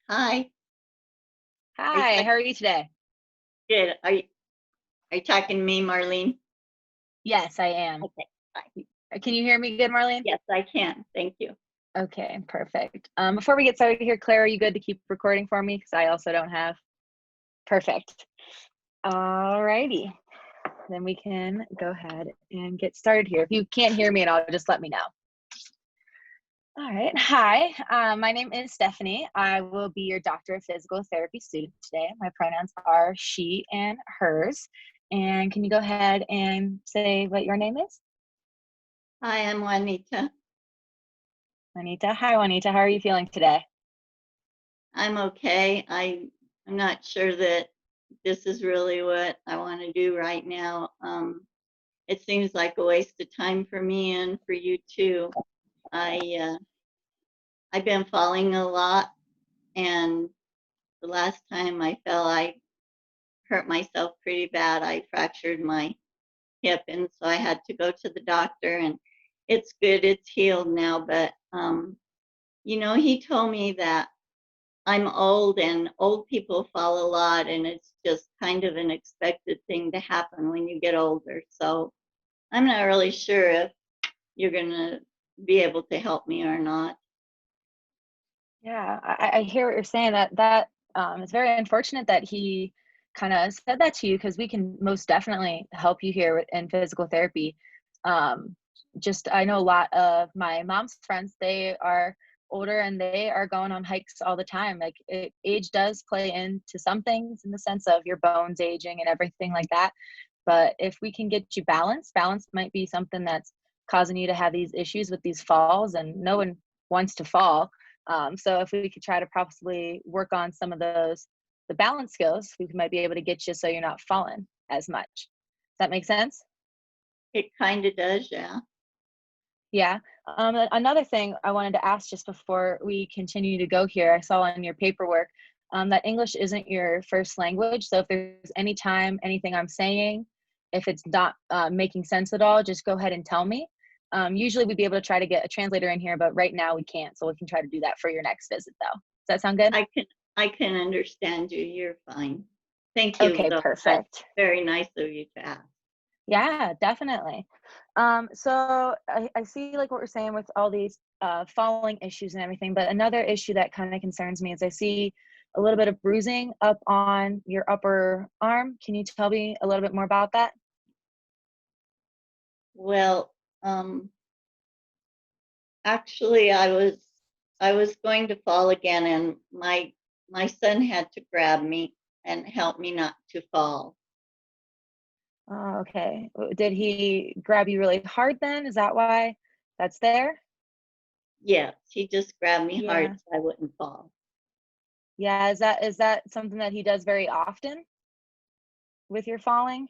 Hi. Are you Hi, how talking? are you today? Good. Are you talking to me, Marlene? Yes, I am. Okay. Hi. Can you hear me good, Marlene? Yes, I can. Thank you. Okay, perfect. Before we get started here, Claire, are you good to keep recording for me? Because I also don't have. Perfect. All righty. Then we can go ahead and get started here. If you can't hear me at all, just let me know. All right. Hi, my name is Stephanie. I will be your Doctor of Physical Therapy student today. My pronouns are she and hers. And can you go ahead and say what your name is? Hi, I'm Juanita. Juanita. Hi, Juanita. How are you feeling today? I'm okay. I'm not sure that this is really what I want to do right now. It seems like a waste of time for me and for you too. I I've been falling a lot, and the last time I fell, I hurt myself pretty bad. I fractured my hip, and so I had to go to the doctor, and it's good, it's healed now. But he told me that I'm old and old people fall a lot, and it's just kind of an expected thing to happen when you get older. So I'm not really sure if you're going to be able to help me or not. Yeah, I hear what you're saying. That it's very unfortunate that he kind of said that to you because we can most definitely help you here in physical therapy. Um, just I know a lot of my mom's friends. They are older and they are going on hikes all the time. Age does play into some things in the sense of your bones aging and everything like that. But if we can get you balance might be something that's causing you to have these issues with these falls, and no one wants to fall. So if we could try to possibly work on some of the balance skills, we might be able to get you so you're not falling as much. Does that make sense? It kind of does, yeah. Yeah. Another thing I wanted to ask just before we continue to go here, I saw in your paperwork that English isn't your first language. So if there's any time, anything I'm saying, if it's not making sense at all, just go ahead and tell me. Usually we'd be able to try to get a translator in here, but right now we can't. So we can try to do that for your next visit, though. Does that sound good? I can understand you. You're fine. Thank you, Okay, though. That's perfect. very nice of you to ask. Yeah, definitely. So I see like what we're saying with all these falling issues and everything, but another issue that kind of concerns me is I see a little bit of bruising up on your upper arm. Can you tell me a little bit more about that? Well, actually, I was going to fall again, and my son had to grab me and help me not to fall. Oh, okay. Did he grab you really hard then? Is that why that's there? Yes, he just grabbed me hard Yeah. so I wouldn't fall. Yeah, is that something that he does very often with your falling?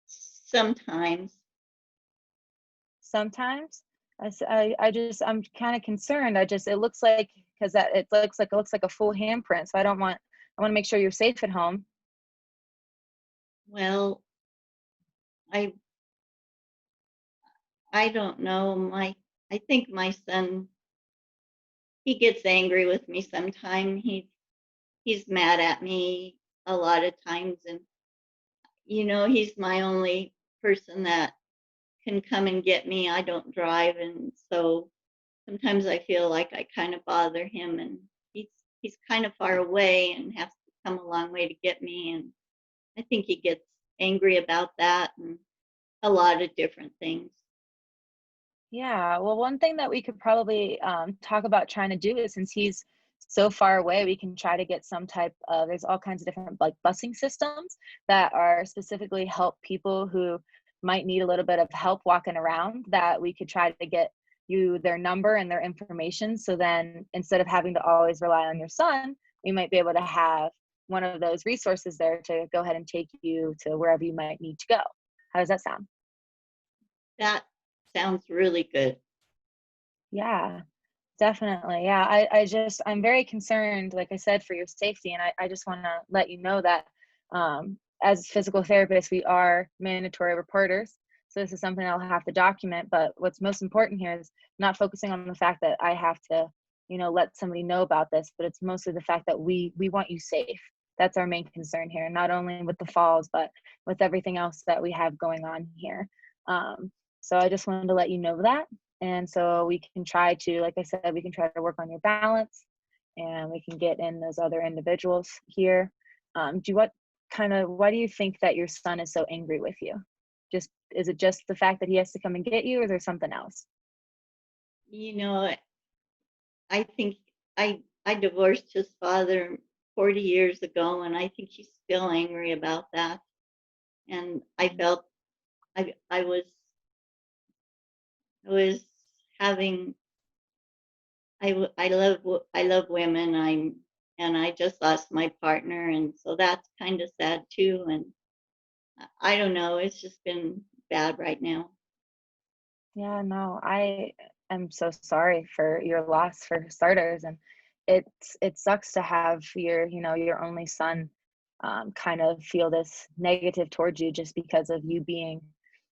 Sometimes. Sometimes. I'm kind of concerned. It looks like because that it looks like a full handprint. So I want to make sure you're safe at home. Well, I I don't know. I think my son, he gets angry with me sometimes. He's mad at me a lot of times, and he's my only person that can come and get me. I don't drive, and so sometimes I feel like I kind of bother him, and he's he's kind of far away and has to come a long way to get me, and I think he gets angry about that and a lot of different things. Yeah. Well, one thing that we could probably talk about trying to do is since he's so far away, we can try to get some type of. There's all kinds of different like busing systems that are specifically help people who might need a little bit of help walking around. That we could try to get you their number and their information. So then instead of having to always rely on your son, we might be able to have one of those resources there to go ahead and take you to wherever you might need to go. How does that sound? That sounds really good. Yeah. Definitely. Yeah. I'm very concerned, like I said, for your safety. And I just want to let you know that as physical therapists, we are mandatory reporters. So this is something I'll have to document. But what's most important here is not focusing on the fact that I have to let somebody know about this, but it's mostly the fact that we want you safe. That's our main concern here, not only with the falls, but with everything else that we have going on here. Um, so I just wanted to let you know that. And so we can try to, like I said, we can try to work on your balance, and we can get in those other individuals here. Do what kind of, why do you think that your son is so angry with you? Just, is it just the fact that he has to come and get you, or is there something else? You know, I think I divorced his father 40 years ago, and I think he's still angry about that. And I Mm. felt I was having I love women. And I just lost my partner, and so that's kind of sad too. And I don't know. It's just been bad right now. Yeah, no, I am so sorry for your loss for starters, and it sucks to have your only son kind of feel this negative towards you just because of you being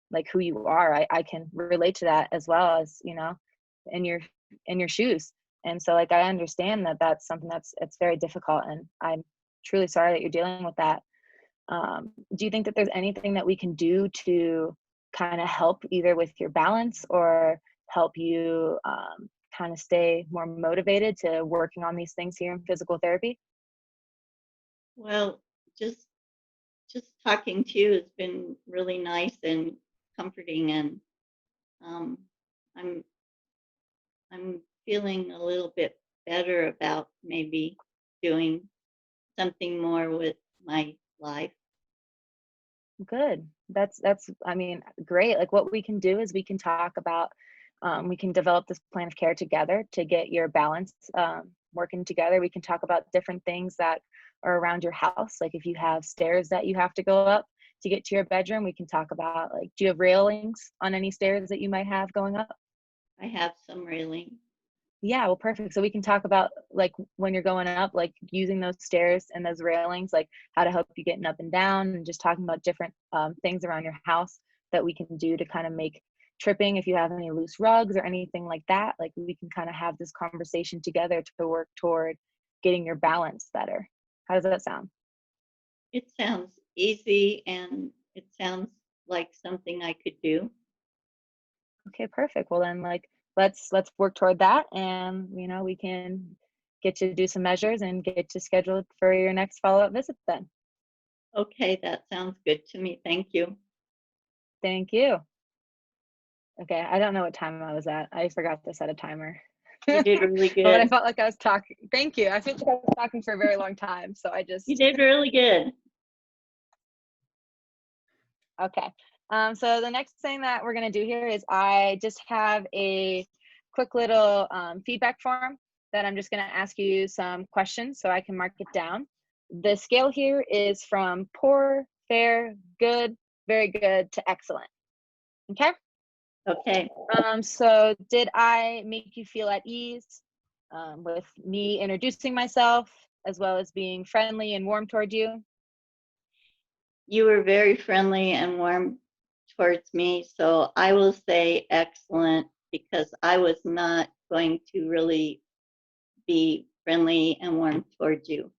like who you are. I can relate to that as well as in your in your shoes, and so like I understand that that's something that's it's very difficult, and I'm truly sorry that you're dealing with that. Do you think that there's anything that we can do to kind of help either with your balance or help you kind of stay more motivated to working on these things here in physical therapy? Well, just just talking to you has been really nice and comforting, and um, I'm I'm feeling a little bit better about maybe doing something more with my life. Good. That's I mean, great. Like what we can do is we can talk about we can develop this plan of care together to get your balance working together. We can talk about different things that are around your house. Like if you have stairs that you have to go up to get to your bedroom, we can talk about like do you have railings on any stairs that you might have going up? I have some railing. Yeah, well, perfect. So we can talk about like when you're going up, like using those stairs and those railings, like how to help you getting up and down, and just talking about different things around your house that we can do to kind of make tripping. If you have any loose rugs or anything like that, like we can kind of have this conversation together to work toward getting your balance better. How does that sound? It sounds easy, and it sounds like something I could do. Okay, perfect. Well, then, like let's work toward that, and we can get you to do some measures and get you scheduled for your next follow up visit then. Okay, that sounds good to me. Thank you. Thank you. Okay, I don't know what time I was at. I forgot to set a timer. You did really But I good. felt like I was talking. Thank you. I felt like I was talking for a very long time. So I You just, did really good. okay. So the next thing that we're going to do here is I just have a quick little feedback form that I'm just going to ask you some questions so I can mark it down. The scale here is from poor, fair, good, very good to excellent. Okay. Okay. So did I make you feel at ease with me introducing myself as well as being friendly and warm toward you? You were very friendly and warm towards me, so I will say excellent because I was not going to really be friendly and warm towards you.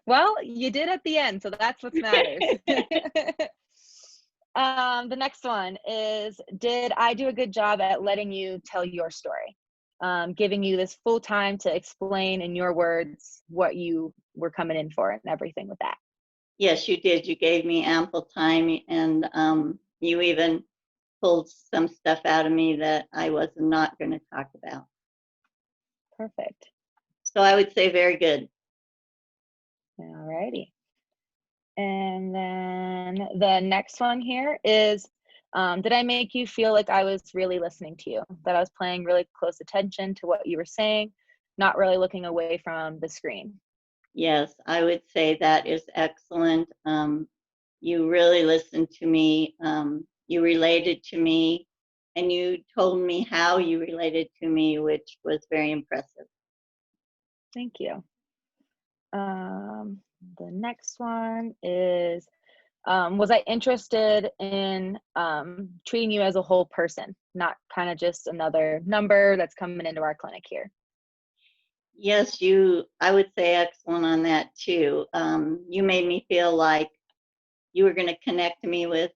Well, you did at the end, so that's what matters. The next one is did I do a good job at letting you tell your story? Giving you this full time to explain in your words what you were coming in for and everything with that. Yes, you did. You gave me ample time, and you even pulled some stuff out of me that I was not going to talk about. Perfect. So I would say very good. Alrighty. And then the next one here is did I make you feel like I was really listening to you? That I was paying really close attention to what you were saying, not really looking away from the screen? Yes, I would say that is excellent. You really listened to me. You related to me, and you told me how you related to me, which was very impressive. Thank you. Um, the next one is Was I interested in treating you as a whole person, not kind of just another number that's coming into our clinic here? Yes, I would say excellent on that too. You made me feel like you were going to connect me with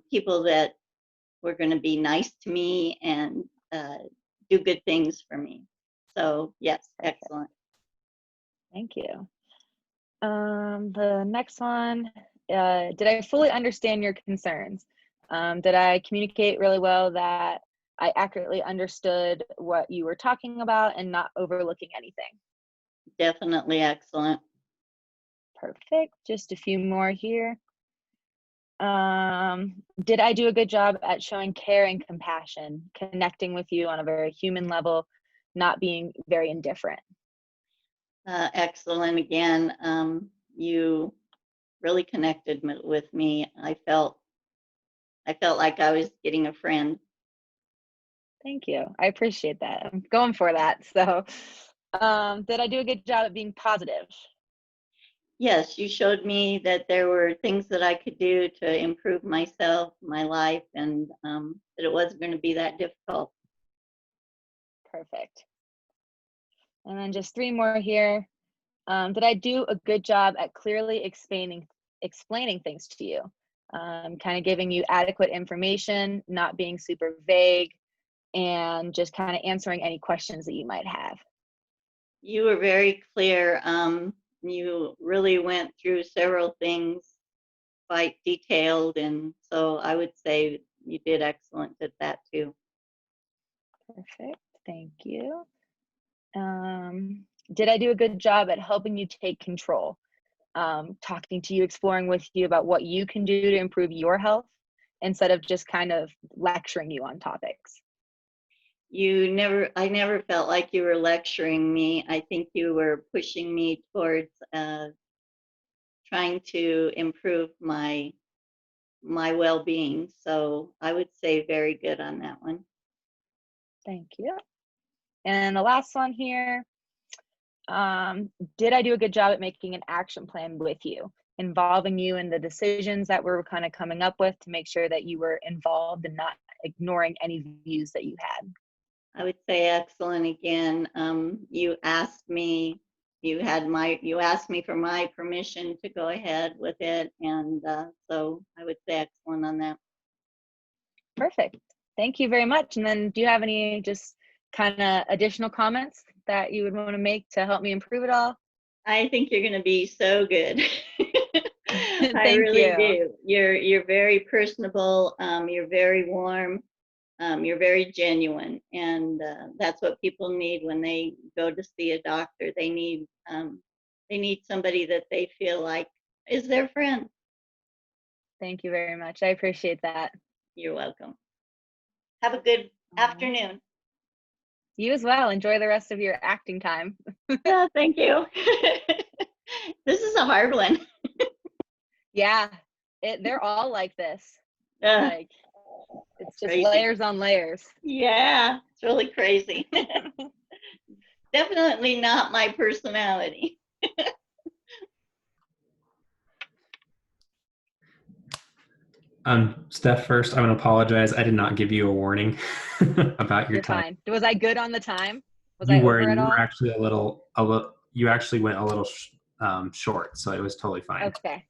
people that were going to be nice to me and do good things for me. So, yes, Perfect. excellent. Thank you. The next one, did I fully understand your concerns? Did I communicate really well that I accurately understood what you were talking about and not overlooking anything? Definitely excellent. Perfect. Just a few more here. Did I do a good job at showing care and compassion, connecting with you on a very human level, not being very indifferent? Excellent again. You really connected with me. I felt like I was getting a friend. Thank you. I appreciate that. I'm going for that. So, did I do a good job at being positive? Yes, you showed me that there were things that I could do to improve myself, my life, and that it wasn't going to be that difficult. Perfect. And then just three more here. Did I do a good job at clearly explaining things to you? Kind of giving you adequate information, not being super vague, and just kind of answering any questions that you might have. You were very clear. You really went through several things quite detailed, and so I would say you did excellent at that too. Perfect. Thank you. Did I do a good job at helping you take control? Talking to you, exploring with you about what you can do to improve your health instead of just kind of lecturing you on topics. I never felt like you were lecturing me. I think you were pushing me towards trying to improve my well-being. So I would say very good on that one. Thank you. And the last one here, did I do a good job at making an action plan with you, involving you in the decisions that we're kind of coming up with to make sure that you were involved and not ignoring any views that you had? I would say excellent again. You asked me for my permission to go ahead with it, and so I would say excellent on that. Perfect. Thank you very much. And then do you have any just kind of additional comments that you would want to make to help me improve it all? I think you're going to be so good. I Thank really you. do. You're very personable. You're very warm. You're very genuine, and that's what people need when they go to see a doctor. They need somebody that they feel like is their friend. Thank you very much. I appreciate that. You're welcome. Have a good All right. afternoon. You as well. Enjoy the rest of your acting time. Yeah, thank you. This is a hard one. Yeah, they're all like this. Uh, Like, it's just Crazy. layers on layers. Yeah, it's really crazy. Definitely not my personality. Steph, first, I want to apologize. I did not give you a warning about your You're time. fine. Was I good on the time? Was I over at You were all? actually you actually went a little short, so it was totally fine. Okay.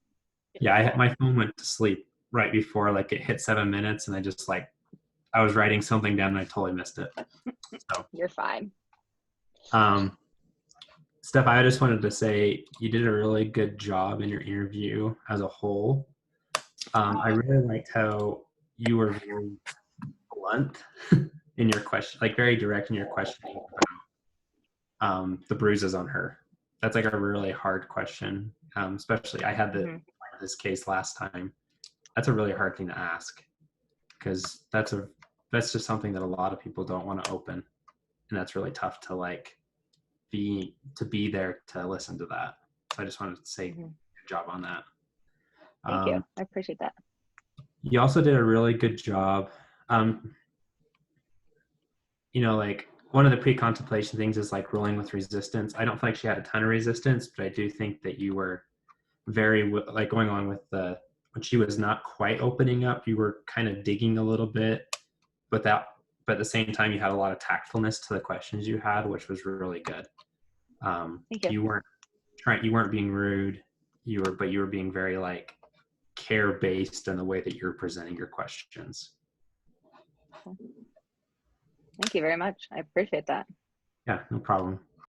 Yeah, Cool. my phone went to sleep right before like it hit 7 minutes, and I was writing something down and I totally missed it. So, You're fine. um, Steph, I just wanted to say you did a really good job in your interview as a whole. I really liked how you were very blunt in your question, like very direct in your questioning about the bruises on her. That's like a really hard question. Especially I had Hmm. this case last time. That's a really hard thing to ask because that's just something that a lot of people don't want to open, and that's really tough to like be there to listen to that. So I just wanted to say Hmm. good job on that. Thank you. Um, I appreciate that. you also did a really good job. Um, like one of the pre-contemplation things is like rolling with resistance. I don't feel like she had a ton of resistance, but I do think that you were very like going along with the when she was not quite opening up, you were kind of digging a little bit, but at the same time, you had a lot of tactfulness to the questions you had, which was really good. Thank you. You weren't being rude. But you were being very like care based in the way that you're presenting your questions. Thank you very much. I appreciate that. Yeah, no problem.